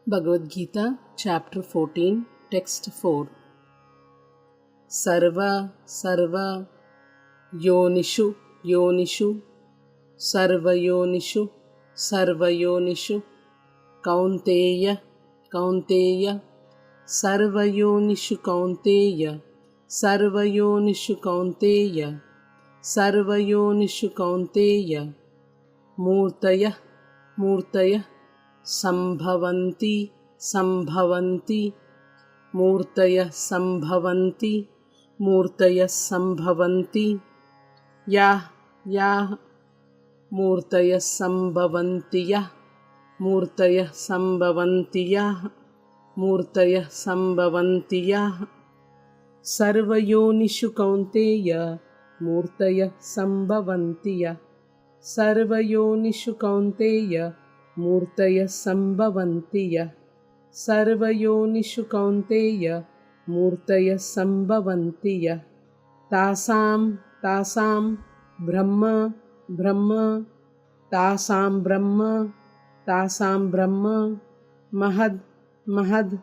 Bhagavad Gita, Chapter 14, Text 4. Sarva, Sarva, Yonishu, Yonishu, Sarva Yonishu, Sarva Yonishu, Kaunteya, Kaunteya, Sarva Yonishu Kaunteya, Sarva Yonishu Kaunteya, Sarva Yonishu Kaunteya, Murtaya, Murtaya, Sambhavanti, Sambhavanti, Murtaya Sambhavanti, Murtaya Sambhavanti, Yah, Yah, Murtaya Sambhavanti, Yah, Murtaya Sambhavanti, Yah, Murtaya Sambhavanti, Yah, Sarvayonishu Kaunteya, Murtaya Sambhavanti, Yah, Sarvayonishu Kaunteya, Murtaya Sambhavanti, Yah, Sarvayonishu Kaunteya, Murtaya Sambhavanti, Yah, Tasam, Tasam, Brahma, Brahma, Tasam Brahma, Tasam Brahma, Mahad, Mahad,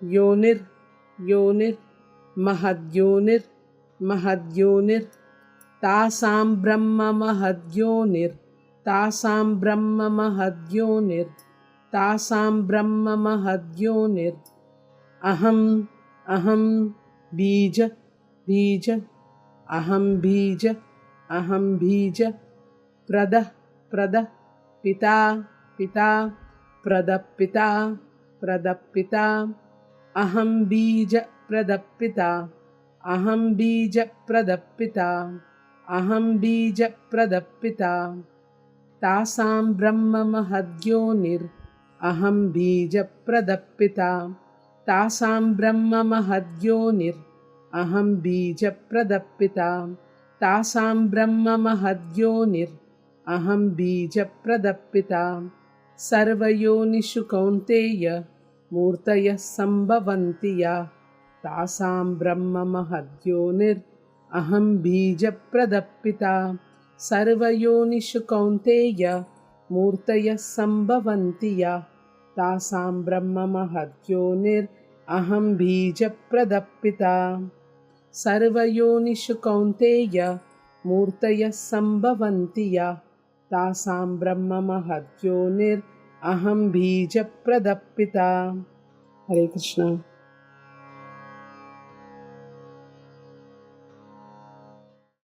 Yonir, Yonir, Mahad Yonir, Mahad Yonir, Tasam Brahma Mahad Yonir, Tasam Brahma Mahad Yonir, Tasam Brahma Mahad Yonir, Aham, Aham, Bija, Bija, Aham Bija, Aham Bija, Prada, Prada, Pita, Pita, Prada Pita, Prada Pita, Aham Bija, Prada Pita, Aham Bija, Prada Pita, Aham Bija, Prada Pita, Tasam Brahma Mahad Yonir, Aham Bija Pradapita, Tasam Brahma Mahad Yonir, Aham Bija Pradapita, Tasam Brahma Mahad Yonir, Aham Bija Pradapita, Sarvayonishu Kaunteya, Murtaya Sambhavanti, Yah, Tasam Brahma Mahad Yonir, Aham Bija Pradapita, Sarvayonishu Kaunteya, Murtaya Sambhavanti, Yah, Tasam Brahma Mahad Yonir, Aham Bija Pradapita, Sarvayonishu Kaunteya, Murtaya Sambhavanti, Yah, Tasam Brahma Mahad Yonir, Aham Bija Pradapita. Hare Krishna.